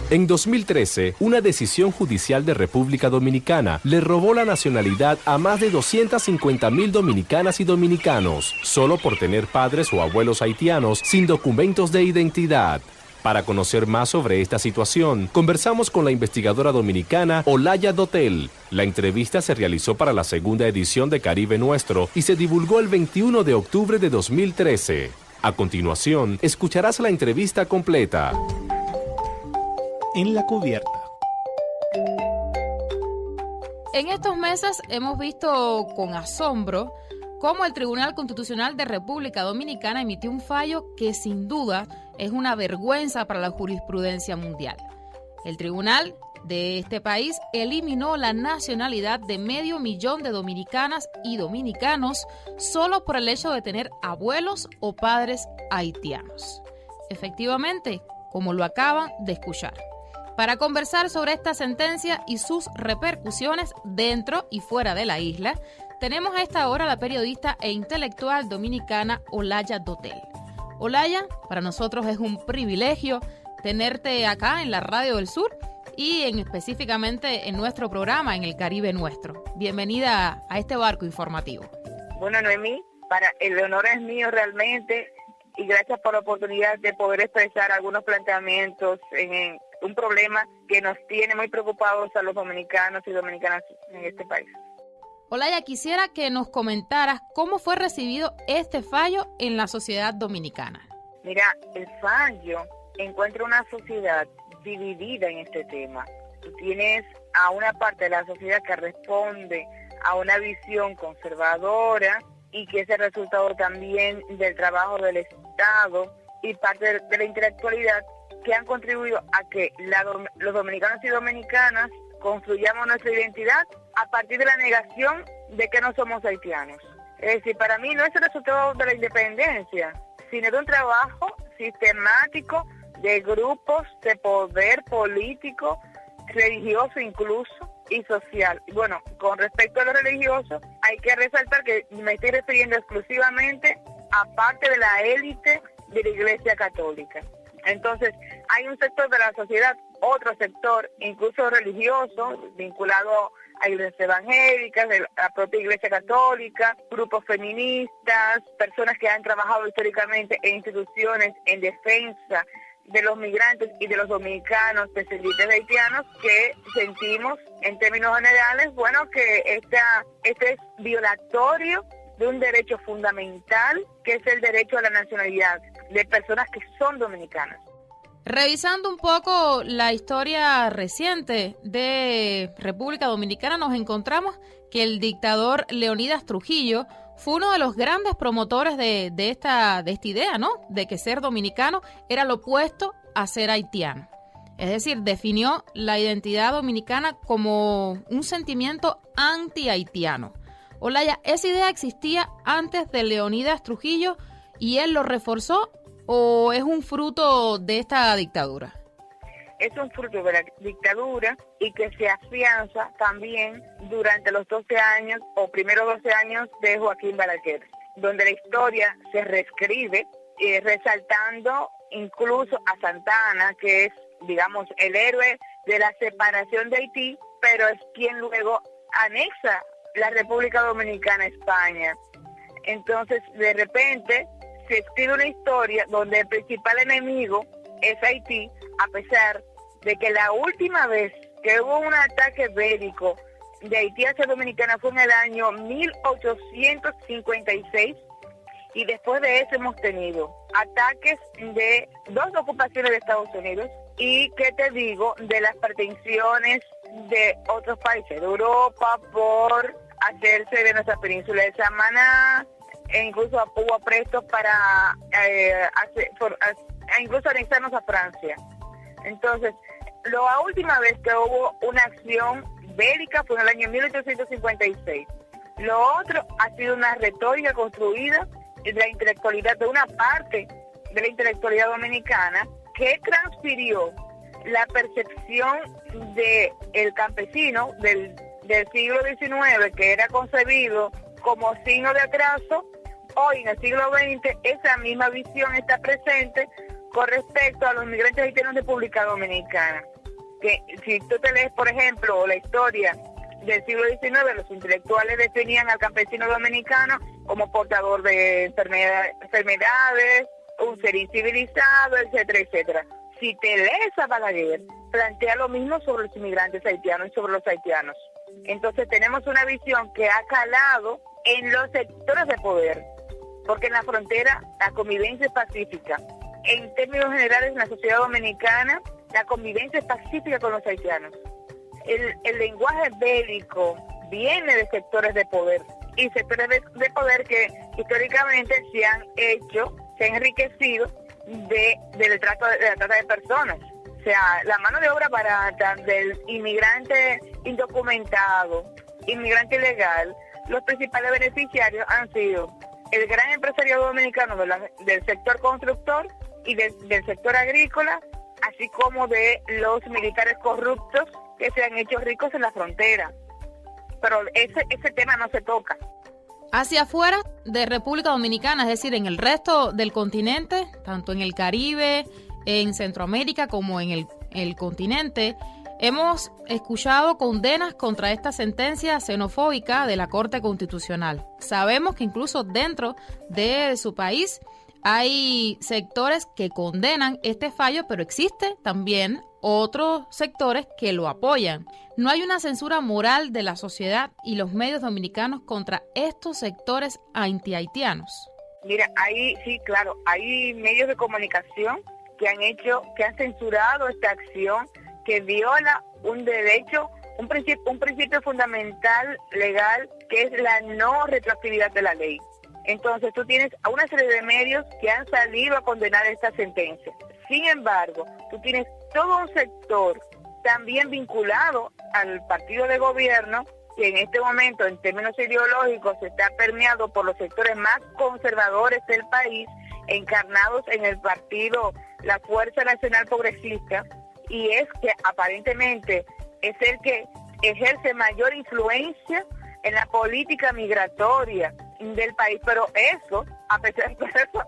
En 2013, una decisión judicial de República Dominicana le robó la nacionalidad a más de 250,000 dominicanas y dominicanos, solo por tener padres o abuelos haitianos sin documentos de identidad. Para conocer más sobre esta situación, conversamos con la investigadora dominicana Olaya Dotel. La entrevista se realizó para la segunda edición de Caribe Nuestro y se divulgó el 21 de octubre de 2013. A continuación, escucharás la entrevista completa. En la cubierta. En estos meses hemos visto con asombro cómo el Tribunal Constitucional de República Dominicana emitió un fallo que sin duda es una vergüenza para la jurisprudencia mundial. El tribunal de este país eliminó la nacionalidad de 500,000 de dominicanas y dominicanos solo por el hecho de tener abuelos o padres haitianos. Efectivamente, como lo acaban de escuchar. Para conversar sobre esta sentencia y sus repercusiones dentro y fuera de la isla, tenemos a esta hora a la periodista e intelectual dominicana Olaya Dotel. Olaya, para nosotros es un privilegio tenerte acá en la Radio del Sur y específicamente en nuestro programa, en el Caribe Nuestro. Bienvenida a este barco informativo. Bueno, Noemí, el honor es mío realmente y gracias por la oportunidad de poder expresar algunos planteamientos en un problema que nos tiene muy preocupados a los dominicanos y dominicanas en este país. Olaya, quisiera que nos comentaras cómo fue recibido este fallo en la sociedad dominicana. Mira, el fallo encuentra una sociedad dividida en este tema. Tú tienes a una parte de la sociedad que responde a una visión conservadora y que es el resultado también del trabajo del Estado y parte de la intelectualidad que han contribuido a que los dominicanos y dominicanas construyamos nuestra identidad a partir de la negación de que no somos haitianos. Es decir, para mí no es el resultado de la independencia, sino de un trabajo sistemático de grupos de poder político, religioso incluso, y social. Y bueno, con respecto a lo religioso, hay que resaltar que me estoy refiriendo exclusivamente a parte de la élite de la Iglesia Católica. Entonces, hay un sector de la sociedad, otro sector, incluso religioso, vinculado a iglesias evangélicas, de la propia Iglesia Católica, grupos feministas, personas que han trabajado históricamente en instituciones en defensa de los migrantes y de los dominicanos descendientes de haitianos, que sentimos, en términos generales, bueno, que este es violatorio de un derecho fundamental, que es el derecho a la nacionalidad de personas que son dominicanas. Revisando un poco la historia reciente de República Dominicana, nos encontramos que el dictador Leonidas Trujillo fue uno de los grandes promotores de esta idea, ¿no? De que ser dominicano era lo opuesto a ser haitiano. Es decir, definió la identidad dominicana como un sentimiento anti-haitiano. Olaya, ¿esa idea existía antes de Leonidas Trujillo y él lo reforzó o es un fruto de esta dictadura? Es un fruto de la dictadura y que se afianza también durante los 12 años o primeros 12 años de Joaquín Balaguer, donde la historia se reescribe, resaltando incluso a Santa Anna, que es, digamos, el héroe de la separación de Haití, pero es quien luego anexa la República Dominicana a España. Entonces, de repente, se escribe una historia donde el principal enemigo es Haití, a pesar de que la última vez que hubo un ataque bélico de Haití hacia Dominicana fue en el año 1856, y después de eso hemos tenido ataques de 2 ocupaciones de Estados Unidos y, ¿qué te digo?, de las pretensiones de otros países de Europa por hacerse de nuestra península de Samaná, e incluso hubo prestos para incluso anexarnos a Francia. Entonces, la última vez que hubo una acción bélica fue en el año 1856. Lo otro ha sido una retórica construida de la intelectualidad, de una parte de la intelectualidad dominicana, que transfirió la percepción del campesino del siglo XIX, que era concebido como signo de atraso. Hoy, en el siglo XX, esa misma visión está presente con respecto a los migrantes haitianos de República Dominicana. Que si tú te lees, por ejemplo, la historia del siglo XIX, los intelectuales definían al campesino dominicano como portador de enfermedades, un ser incivilizado, etcétera, etcétera. Si te lees a Balaguer, plantea lo mismo sobre los inmigrantes haitianos y sobre los haitianos. Entonces tenemos una visión que ha calado en los sectores de poder, porque en la frontera la convivencia es pacífica. En términos generales, en la sociedad dominicana, la convivencia es pacífica con los haitianos. El lenguaje bélico viene de sectores de poder, y sectores de poder que históricamente se han enriquecido de la trata de personas. O sea, la mano de obra barata del inmigrante indocumentado, inmigrante ilegal, los principales beneficiarios han sido el gran empresario dominicano del sector constructor y del sector agrícola, así como de los militares corruptos que se han hecho ricos en la frontera. Pero ese tema no se toca. Hacia afuera de República Dominicana, es decir, en el resto del continente, tanto en el Caribe, en Centroamérica como en el continente, hemos escuchado condenas contra esta sentencia xenofóbica de la Corte Constitucional. Sabemos que incluso dentro de su país hay sectores que condenan este fallo, pero existe también otros sectores que lo apoyan. ¿No hay una censura moral de la sociedad y los medios dominicanos contra estos sectores anti-haitianos? Mira, hay medios de comunicación que han censurado esta acción que viola un derecho, un principio fundamental legal, que es la no retroactividad de la ley. Entonces tú tienes a una serie de medios que han salido a condenar esta sentencia. Sin embargo, tú tienes todo un sector también vinculado al partido de gobierno, que en este momento, en términos ideológicos, está permeado por los sectores más conservadores del país, encarnados en el partido La Fuerza Nacional Progresista, y es que aparentemente es el que ejerce mayor influencia en la política migratoria del país, pero eso, a pesar de eso,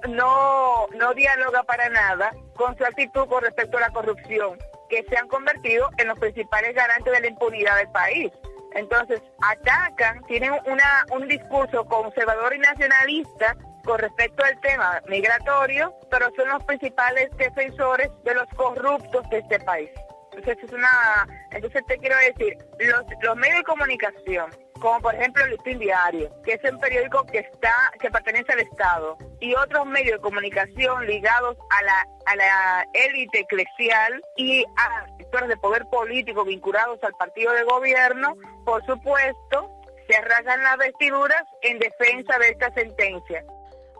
no dialoga para nada con su actitud con respecto a la corrupción, que se han convertido en los principales garantes de la impunidad del país. Entonces, tienen un discurso conservador y nacionalista con respecto al tema migratorio, pero son los principales defensores de los corruptos de este país. Entonces te quiero decir, los medios de comunicación, como por ejemplo el Listín Diario, que es un periódico que pertenece al Estado, y otros medios de comunicación ligados a la élite eclesial y a sectores de poder político vinculados al partido de gobierno, por supuesto, se rasgan las vestiduras en defensa de esta sentencia.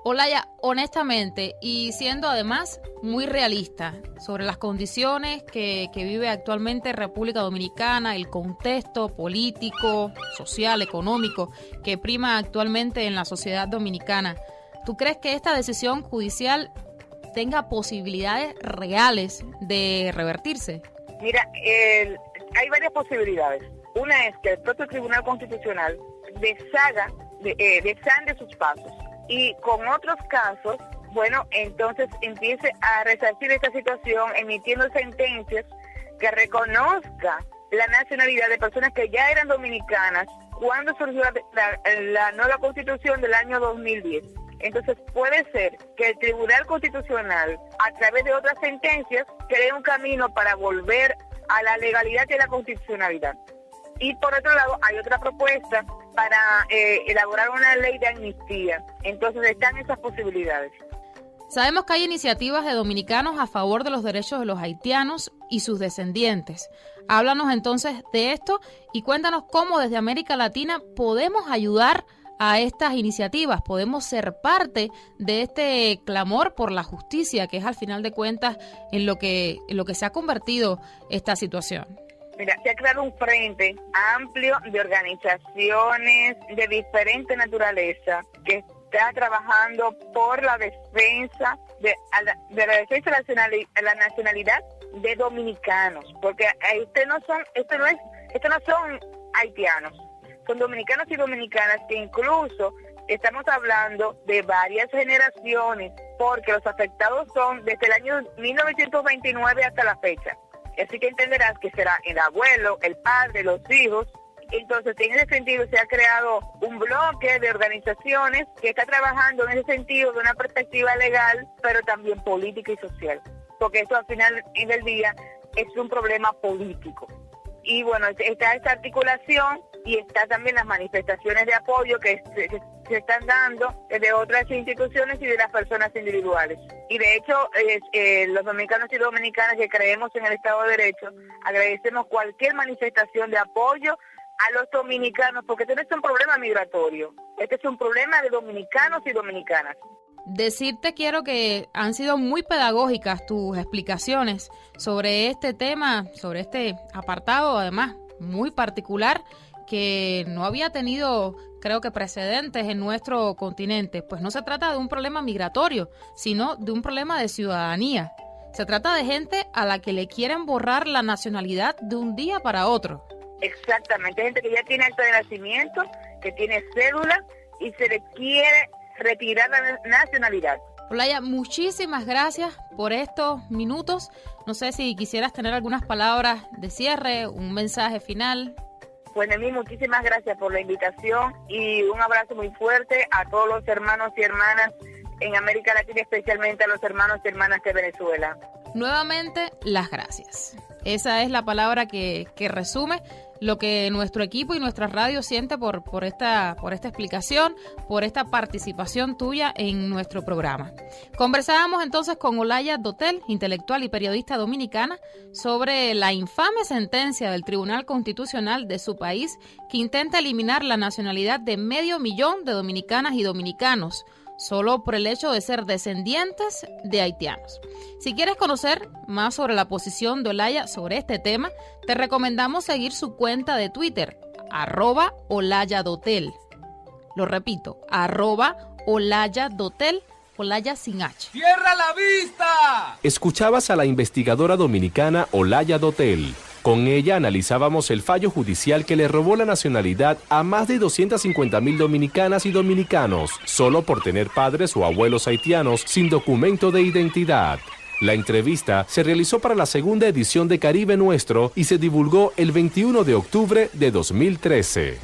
Olaya, honestamente, y siendo además muy realista sobre las condiciones que vive actualmente República Dominicana, el contexto político, social, económico que prima actualmente en la sociedad dominicana, ¿tú crees que esta decisión judicial tenga posibilidades reales de revertirse? Mira, hay varias posibilidades. Una es que el propio Tribunal Constitucional desande sus pasos, y con otros casos, bueno, entonces empiece a resarcir esta situación emitiendo sentencias que reconozca la nacionalidad de personas que ya eran dominicanas cuando surgió la nueva Constitución del año 2010. Entonces puede ser que el Tribunal Constitucional, a través de otras sentencias, cree un camino para volver a la legalidad y a la constitucionalidad. Y por otro lado, hay otra propuesta para elaborar una ley de amnistía. Entonces están esas posibilidades. Sabemos que hay iniciativas de dominicanos a favor de los derechos de los haitianos y sus descendientes. Háblanos entonces de esto y cuéntanos cómo desde América Latina podemos ayudar a estas iniciativas, podemos ser parte de este clamor por la justicia, que es al final de cuentas en lo que se ha convertido esta situación. Mira, se ha creado un frente amplio de organizaciones de diferente naturaleza que está trabajando por la defensa de la nacionalidad de dominicanos, porque estos no son haitianos, son dominicanos y dominicanas que incluso estamos hablando de varias generaciones, porque los afectados son desde el año 1929 hasta la fecha. Así que entenderás que será el abuelo, el padre, los hijos. Entonces, en ese sentido se ha creado un bloque de organizaciones que está trabajando en ese sentido de una perspectiva legal, pero también política y social. Porque esto al final del día es un problema político. Y bueno, está esta articulación y está también las manifestaciones de apoyo que se están dando de otras instituciones y de las personas individuales. Y de hecho, los dominicanos y dominicanas que creemos en el Estado de Derecho, agradecemos cualquier manifestación de apoyo a los dominicanos, porque este no es un problema migratorio, este es un problema de dominicanos y dominicanas. Decirte quiero que han sido muy pedagógicas tus explicaciones sobre este tema, sobre este apartado, además muy particular, que no había tenido, creo que, precedentes en nuestro continente. Pues no se trata de un problema migratorio, sino de un problema de ciudadanía. Se trata de gente a la que le quieren borrar la nacionalidad de un día para otro. Exactamente, gente que ya tiene acta de nacimiento, que tiene cédula y se le quiere retirar la nacionalidad. Olaya, muchísimas gracias por estos minutos. No sé si quisieras tener algunas palabras de cierre, un mensaje final. Pues, Noemí, muchísimas gracias por la invitación y un abrazo muy fuerte a todos los hermanos y hermanas en América Latina, especialmente a los hermanos y hermanas de Venezuela. Nuevamente, las gracias. Esa es la palabra que resume lo que nuestro equipo y nuestra radio siente por esta explicación, por esta participación tuya en nuestro programa. Conversábamos entonces con Olaya Dotel, intelectual y periodista dominicana, sobre la infame sentencia del Tribunal Constitucional de su país que intenta eliminar la nacionalidad de 500,000 de dominicanas y dominicanos, solo por el hecho de ser descendientes de haitianos. Si quieres conocer más sobre la posición de Olaya sobre este tema, te recomendamos seguir su cuenta de Twitter, @OlayaDotel. Lo repito, @OlayaDotel, Olaya sin H. ¡Cierra la vista! Escuchabas a la investigadora dominicana Olaya Dotel. Con ella analizábamos el fallo judicial que le robó la nacionalidad a más de 250,000 dominicanas y dominicanos, solo por tener padres o abuelos haitianos sin documento de identidad. La entrevista se realizó para la segunda edición de Caribe Nuestro y se divulgó el 21 de octubre de 2013.